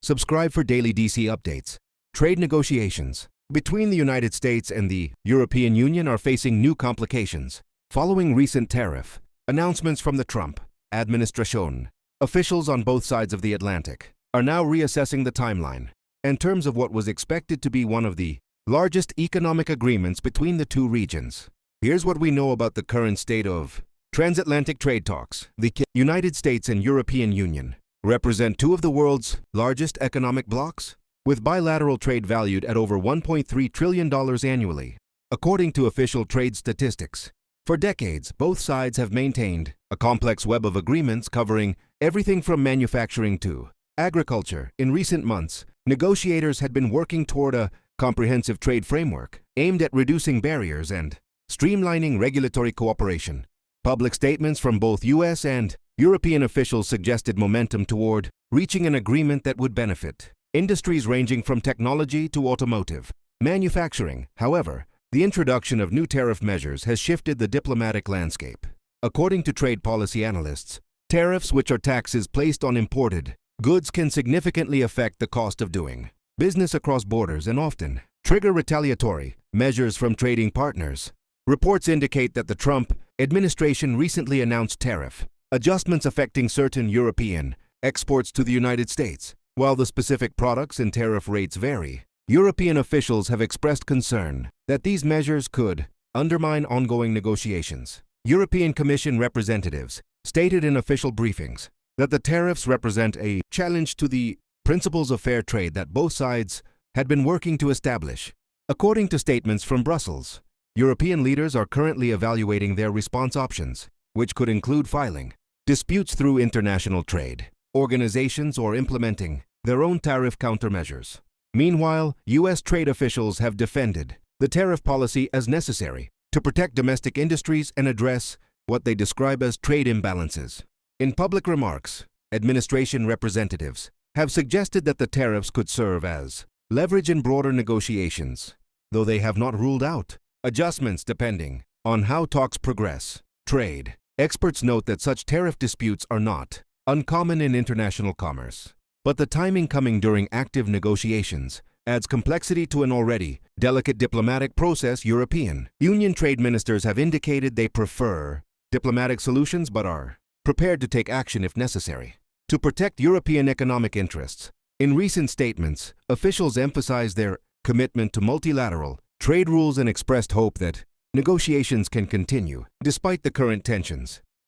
Subscribe for daily DC updates. Trade negotiations between the United States and the European Union are facing new complications. Following recent tariff announcements from the Trump administration, officials on both sides of the Atlantic are now reassessing the timeline in terms of what was expected to be one of the largest economic agreements between the two regions. Here's what we know about the current state of transatlantic trade talks. The United States and European Union represent two of the world's largest economic blocs, with bilateral trade valued at over $1.3 trillion annually, according to official trade statistics. For decades, both sides have maintained a complex web of agreements covering everything from manufacturing to agriculture. In recent months, negotiators had been working toward a comprehensive trade framework aimed at reducing barriers and streamlining regulatory cooperation. Public statements from both U.S. and European officials suggested momentum toward reaching an agreement that would benefit industries ranging from technology to automotive manufacturing. However, the introduction of new tariff measures has shifted the diplomatic landscape. According to trade policy analysts, tariffs, which are taxes placed on imported goods, can significantly affect the cost of doing business across borders and often trigger retaliatory measures from trading partners. Reports indicate that the Trump administration recently announced tariff adjustments affecting certain European exports to the United States. While the specific products and tariff rates vary, European officials have expressed concern that these measures could undermine ongoing negotiations. European Commission representatives stated in official briefings that the tariffs represent a challenge to the principles of fair trade that both sides had been working to establish. According to statements from Brussels, European leaders are currently evaluating their response options, which could include filing disputes through international trade organizations or implementing their own tariff countermeasures. Meanwhile, U.S. trade officials have defended the tariff policy as necessary to protect domestic industries and address what they describe as trade imbalances. In public remarks, administration representatives have suggested that the tariffs could serve as leverage in broader negotiations, though they have not ruled out adjustments depending on how talks progress. Trade experts note that such tariff disputes are not uncommon in international commerce, but the timing coming during active negotiations adds complexity to an already delicate diplomatic process. European Union trade ministers have indicated they prefer diplomatic solutions but are prepared to take action if necessary to protect European economic interests. In recent statements, officials emphasized their commitment to multilateral trade rules and expressed hope that negotiations can continue despite the current tensions.